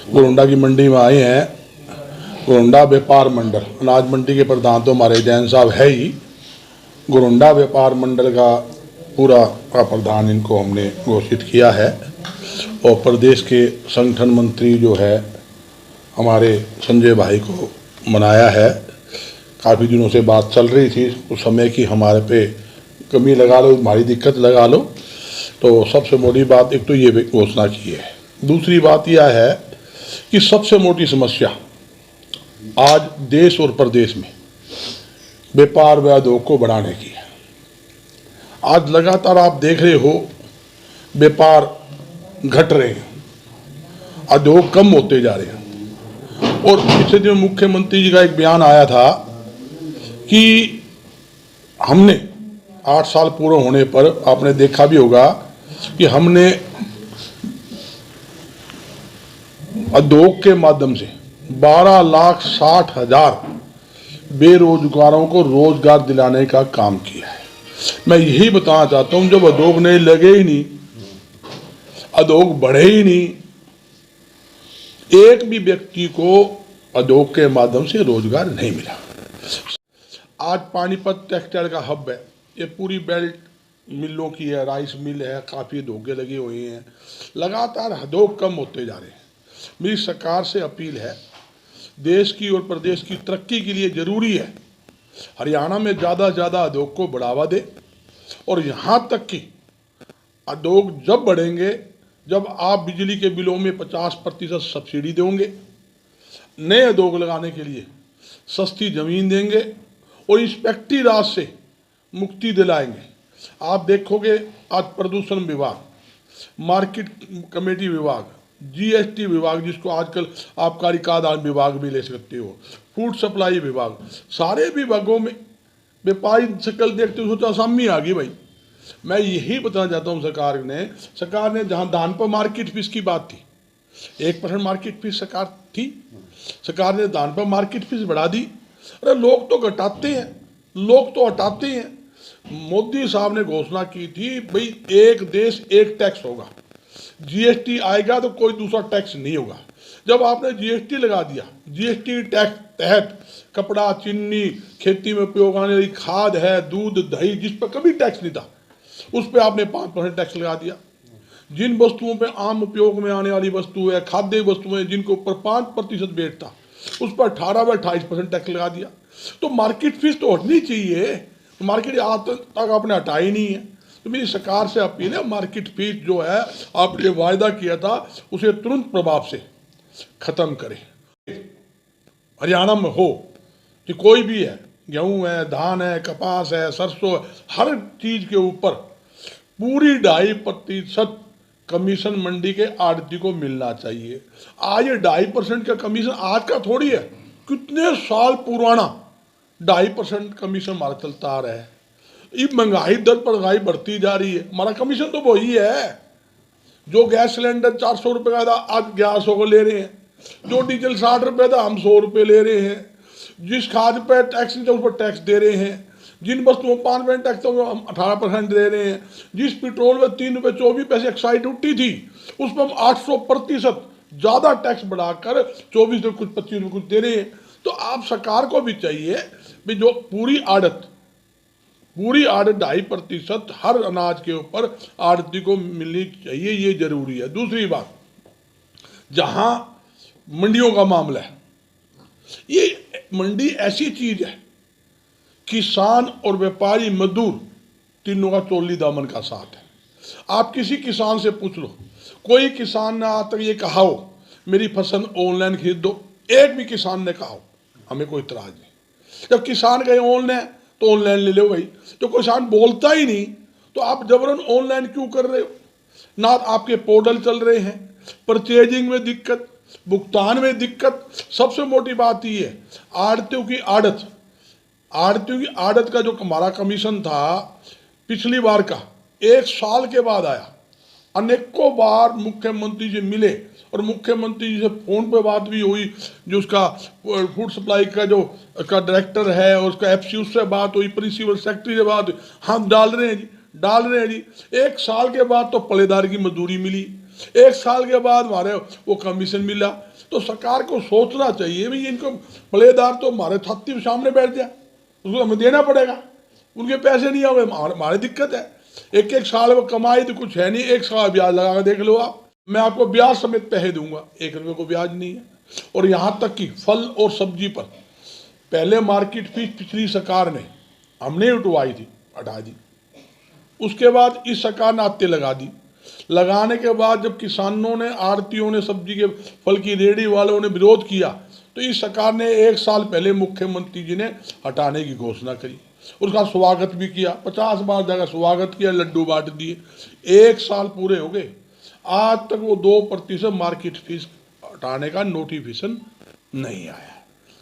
गोरंडा की मंडी में आए हैं। गोरंडा व्यापार मंडल, अनाज मंडी के प्रधान तो हमारे जैन साहब है ही। गोरंडा व्यापार मंडल का पूरा का प्रधान इनको हमने घोषित किया है और प्रदेश के संगठन मंत्री जो है हमारे संजय भाई को मनाया है। काफ़ी दिनों से बात चल रही थी, उस समय की हमारे पे कमी लगा लो, हमारी दिक्कत लगा लो। तो सबसे मोटी बात एक तो ये घोषणा की है। दूसरी बात यह है कि सबसे मोटी समस्या आज देश और प्रदेश में व्यापार व उद्योग को बढ़ाने की है। आज लगातार आप देख रहे हो व्यापार घट रहे हैं, उद्योग कम होते जा रहे हैं। और पिछले दिन मुख्यमंत्री जी का एक बयान आया था कि हमने 8 साल पूरे होने पर आपने देखा भी होगा कि हमने उद्योग के माध्यम से 12,60,000 बेरोजगारों को रोजगार दिलाने का काम किया है। मैं यही बताना चाहता हूं, जब उद्योग नहीं लगे ही नहीं, उद्योग बढ़े ही नहीं, एक भी व्यक्ति को उद्योग के माध्यम से रोजगार नहीं मिला। आज पानीपत टेक्सटाइल का हब है, ये पूरी बेल्ट मिलों की है, राइस मिल है, काफ़ी उद्योगे लगे हुए हैं। लगातार उद्योग कम होते जा रहे हैं। मेरी सरकार से अपील है, देश की और प्रदेश की तरक्की के लिए ज़रूरी है हरियाणा में ज़्यादा से ज़्यादा उद्योग को बढ़ावा दे। और यहाँ तक कि उद्योग जब बढ़ेंगे जब आप बिजली के बिलों में 50% सब्सिडी दोगे, नए उद्योग लगाने के लिए सस्ती ज़मीन देंगे और इस फैक्ट्री राज से मुक्ति दिलाएंगे। आप देखोगे आज प्रदूषण विभाग, मार्केट कमेटी विभाग, जीएसटी विभाग, जिसको आजकल आबकारी कानून विभाग भी ले सकते हो, फूड सप्लाई विभाग, सारे विभागों में व्यापारी शक्ल देखते हो सोचा असामी आ गई भाई। मैं यही बताना चाहता हूँ, सरकार ने जहाँ धान पर मार्केट फीस की बात थी, 1% मार्केट फीस सरकार ने धान पर मार्केट फीस बढ़ा दी। अरे लोग तो घटाते हैं, लोग तो हटाते हैं। मोदी साहब ने घोषणा की थी भाई एक देश एक टैक्स होगा, जीएसटी आएगा तो कोई दूसरा टैक्स नहीं होगा। जब आपने जीएसटी लगा दिया, जीएसटी टैक्स तहत कपड़ा, चीनी, खेती में उपयोग आने वाली खाद है, दूध, दही, जिस पर कभी टैक्स नहीं था उस पर आपने 5% टैक्स लगा दिया। जिन वस्तुओं पे आम उपयोग में आने वाली वस्तु है, खाद्य वस्तुएं जिनके ऊपर 5% वेट था, उस पर 18 व 28% टैक्स लगा दिया। तो मार्केट फीस तो हटनी चाहिए, मार्केट आज तक आपने हटाई नहीं है। तो मेरी सरकार से अपील है, मार्केट फीस जो है आपने वायदा किया था उसे तुरंत प्रभाव से खत्म करें। हरियाणा में हो कि कोई भी है, गेहूं है, धान है, कपास है, सरसों है, हर चीज के ऊपर पूरी 2.5% कमीशन मंडी के आड़ती को मिलना चाहिए। आज ये 2.5% का कमीशन आज का थोड़ी है, कितने साल पुराना 2.5% कमीशन हमारा चलता आ रहा है। ये महंगाई दर पर महंगाई बढ़ती जा रही है, हमारा कमीशन तो वही है। जो गैस सिलेंडर 400 रुपये का था आज 1100 को ले रहे हैं, जो डीजल 60 रुपये था हम 100 रुपये ले रहे हैं, जिस खाद पर टैक्स नहीं था उस पर टैक्स दे रहे हैं, जिन वस्तुओं 5% टैक्स था हम 18% दे रहे हैं, जिस पेट्रोल में 3 रुपये 24 पैसे एक्साइज ड्यूटी थी उस पर हम 800% ज़्यादा टैक्स बढ़ाकर 24 रुपये कुछ 25 रुपये कुछ दे रहे हैं। तो आप सरकार को भी चाहिए भी जो पूरी आड़त 2.5% हर अनाज के ऊपर आड़ती को मिलनी चाहिए, ये जरूरी है। दूसरी बात, जहां मंडियों का मामला है, ये मंडी ऐसी चीज है, किसान और व्यापारी मजदूर तीनों का चोली दामन का साथ है। आप किसी किसान से पूछ लो, कोई किसान ने आज तक ये कहा हो मेरी फसल ऑनलाइन खरीद दो, एक भी किसान ने कहा हो हमें कोई इतराज नहीं। जब किसान गए ऑनलाइन तो ऑनलाइन ले लो भाई। तो किसान बोलता ही नहीं तो आप जबरन ऑनलाइन क्यों कर रहे हो? ना आपके पोर्टल चल रहे हैं, परचेजिंग में दिक्कत, भुगतान में दिक्कत। सबसे मोटी बात ये है आड़तियों की आड़त का जो हमारा कमीशन था पिछली बार का 1 साल के बाद आया। अनेकों बार मुख्यमंत्री जी मिले और मुख्यमंत्री जी से फोन पे बात भी हुई, जो उसका फूड सप्लाई का जो उसका डायरेक्टर है और उसका एफसी उससे बात हुई, प्रिंसिपल सेक्रेटरी से बात हुई। हम डाल रहे हैं जी 1 साल के बाद तो पलेदार की मजदूरी मिली, 1 साल के बाद हमारे वो कमीशन मिला। तो सरकार को सोचना चाहिए भाई इनको बल्लेदार तो हमारे छाती के सामने बैठ जाए, उसको हमें देना पड़ेगा, उनके पैसे नहीं आए, हमारी दिक्कत है। 1-1 साल वो कमाई तो कुछ है नहीं, 1 साल ब्याज लगा कर देख लो आप, मैं आपको ब्याज समेत पैसे दूंगा, 1 रुपये को ब्याज नहीं है। और यहाँ तक कि फल और सब्जी पर पहले मार्केट फीस पिछली सरकार ने हमने उठवाई थी, हटा दी, उसके बाद इस सरकार ने आते लगा दी। लगाने के बाद जब किसानों ने, आड़तियों ने, सब्जी के फल की रेहड़ी वालों ने विरोध किया तो इस सरकार ने 1 साल पहले मुख्यमंत्री जी ने हटाने की घोषणा करी, उसका स्वागत भी किया, 50 बार जगह स्वागत किया, लड्डू बांट दिए। 1 साल पूरे हो गए, आज तक वो 2% मार्केट फीस हटाने का नोटिफिकेशन नहीं आया।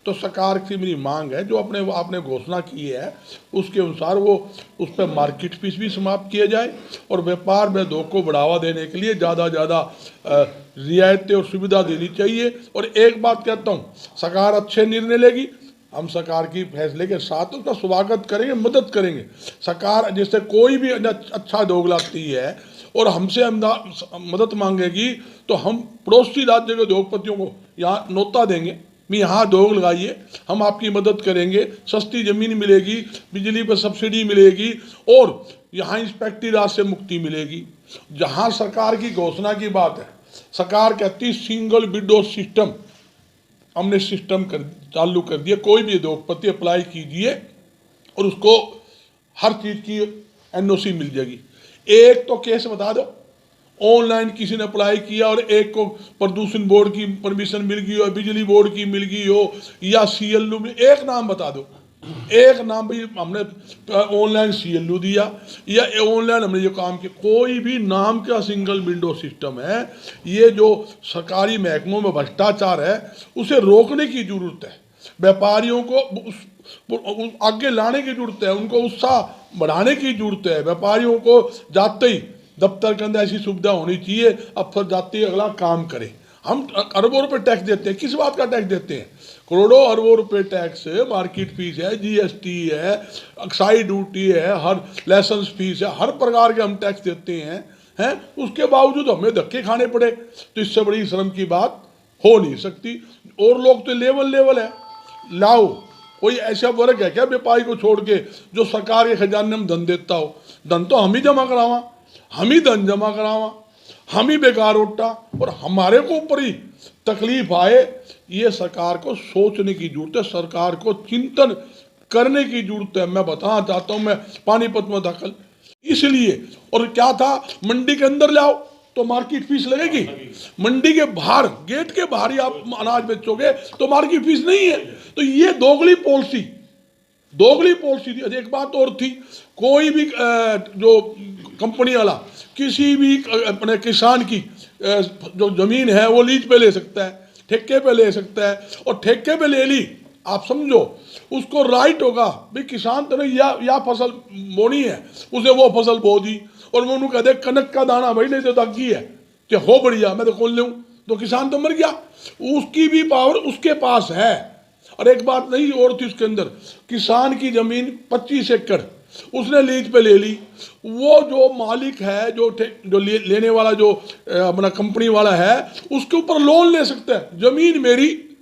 तो सरकार से मेरी मांग है जो आपने घोषणा की है उसके अनुसार वो उस पर मार्केट फीस भी समाप्त किया जाए और व्यापार में उद्योग को बढ़ावा देने के लिए ज़्यादा रियायतें और सुविधा देनी चाहिए। और एक बात कहता हूँ, सरकार अच्छे निर्णय लेगी, हम सरकार की फैसले के साथ उसका स्वागत करेंगे, मदद करेंगे। सरकार जैसे कोई भी अच्छा उद्योग लाती है और हमसे मदद मांगेगी तो हम पड़ोसी राज्य के उद्योगपतियों को यहाँ न्योता देंगे, यहाँ उद्योग लगाइए, हम आपकी मदद करेंगे, सस्ती ज़मीन मिलेगी, बिजली पर सब्सिडी मिलेगी और यहाँ इंस्पेक्टरी राज से मुक्ति मिलेगी। जहाँ सरकार की घोषणा की बात है, सरकार कहती सिंगल विंडो सिस्टम, हमने सिस्टम चालू कर दिया, कोई भी उद्योगपति अप्लाई कीजिए और उसको हर चीज़ की NOC मिल जाएगी। एक तो केस बता दो, ऑनलाइन किसी ने अप्लाई किया और एक को प्रदूषण बोर्ड की परमिशन मिल गई हो, बिजली बोर्ड की मिल गई हो या CLU में, एक नाम बता दो, एक नाम भाई हमने ऑनलाइन CLU दिया या ऑनलाइन हमने ये काम किया, कोई भी नाम का सिंगल विंडो सिस्टम है। ये जो सरकारी महकमों में भ्रष्टाचार है उसे रोकने की जरूरत है, व्यापारियों को आगे लाने की जरूरत है, उनको उत्साह बढ़ाने की जरूरत है। व्यापारियों को जाते ही दफ्तर के अंदर ऐसी सुविधा होनी चाहिए, अफसर जाते ही अगला काम करे। हम अरबों रुपए टैक्स देते हैं, किस बात का टैक्स देते हैं? करोड़ों अरबों रुपए टैक्स, मार्केट फीस है, GST है, एक्साइज ड्यूटी है, हर लाइसेंस फीस है, हर प्रकार के हम टैक्स देते हैं, उसके बावजूद हमें धक्के खाने पड़े। तो इससे बड़ी शर्म की बात हो नहीं सकती। और लोग तो लेवल है, लाओ कोई ऐसा वर्ग है क्या व्यापारी को छोड़ के जो सरकार के खजाने में धन देता हो? धन तो हम ही जमा करावा, हम ही धन जमा करावा, हम ही बेकार उठा और हमारे को ऊपर ही तकलीफ आए। ये सरकार को सोचने की जरूरत है, सरकार को चिंतन करने की जरूरत है। मैं बताना चाहता हूँ, मैं पानीपत में दाखिल इसलिए, और क्या था, मंडी के अंदर लाओ तो मार्केट फीस लगेगी, मंडी के बाहर गेट के बाहर ही आप अनाज बेचोगे तो मार्केट फीस नहीं है। तो ये दोगली पॉलिसी थी। एक बात और थी, कोई भी जो कंपनी वाला किसी भी अपने किसान की जो जमीन है वो लीज पे ले सकता है, ठेके पे ले सकता है, और ठेके पे ले ली, आप समझो उसको राइट होगा भाई किसान तो नहीं या फसल बोनी है, उसे वो फसल बो दी और वो कह दे कनक का दाना भाई नहीं तो दागी है कि हो बढ़िया मैं तो खोल लूँ, तो किसान तो मर गया। उसकी भी पावर उसके पास है। और एक बात नहीं और थी उसके अंदर, किसान की जमीन 25 एकड़ उसने लीज पे ले ली, वो जो मालिक है, जो लेने वाला जो अपना कंपनी वाला है, उसके ऊपर लोन ले सकता है। जमीन मेरी,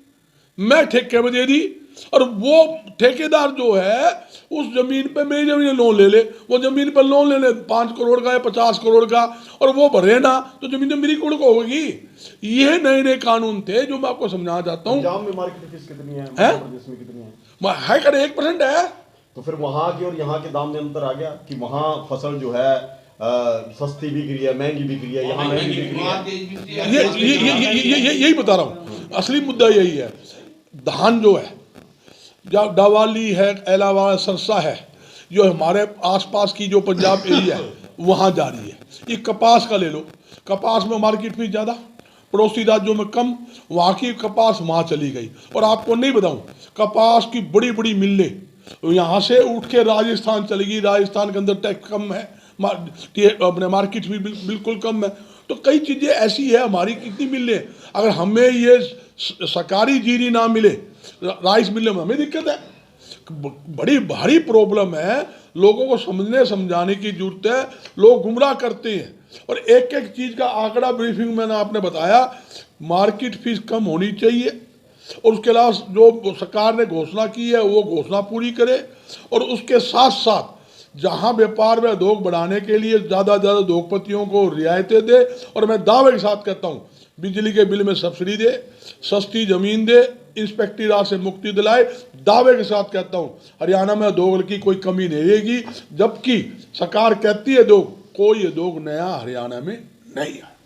मैं ठेके पे दे दी, और वो ठेकेदार जो है उस जमीन पे मेरी जमीन लोन ले ले, वो जमीन पर लोन ले ले 5 करोड़ का या 50 करोड़ का, और वो भरे ना तो जमीन तो मेरी कुड़ को होगी। ये नए कानून थे जो मैं आपको समझाना चाहता हूँ। पंजाब में मार्केट फीस कितनी है? कितनी है? कर 1% है। तो फिर वहां के और यहाँ के दाम में अंतर आ गया कि वहां फसल जो है सस्ती बिक रही है, महंगी बिक रही है, यहाँ महंगी बिक रही है। यही बता रहा हूँ, असली मुद्दा यही है। धान जो है, डवाली है, एलावा सरसा है, जो हमारे आसपास की जो पंजाब एरिया है वहाँ जा रही है। ये कपास का ले लो, कपास में मार्केट फीस ज़्यादा, पड़ोसी राज्यों में कम, वहाँ की कपास वहाँ चली गई। और आपको नहीं बताऊँ, कपास की बड़ी बड़ी मिलें यहाँ से उठ के राजस्थान चली गई, राजस्थान के अंदर टैक्स कम है, अपने मार्केट भी बिल्कुल कम है। तो कई चीज़ें ऐसी है हमारी, कितनी मिलें, अगर हमें ये सरकारी जीरी ना मिले, राइस मिले में हमें दिक्कत है, बड़ी भारी प्रॉब्लम है। लोगों को समझने समझाने की जरूरत है। लोग गुमराह करते हैं और एक एक चीज़ का आंकड़ा ब्रीफिंग में आपने बताया। मार्केट फीस कम होनी चाहिए और उसके अलावा जो सरकार ने घोषणा की है वो घोषणा पूरी करे और उसके साथ साथ जहां व्यापार में उद्योग बढ़ाने के लिए ज़्यादा से ज़्यादा उद्योगपतियों को रियायतें दे। और मैं दावे के साथ कहता हूँ बिजली के बिल में सब्सिडी दे, सस्ती ज़मीन दे, इंस्पेक्टरी राज से मुक्ति दिलाए। दावे के साथ कहता हूँ हरियाणा में उद्योग की कोई कमी नहीं रहेगी, जबकि सरकार कहती है उद्योग, कोई उद्योग नया हरियाणा में नहीं है।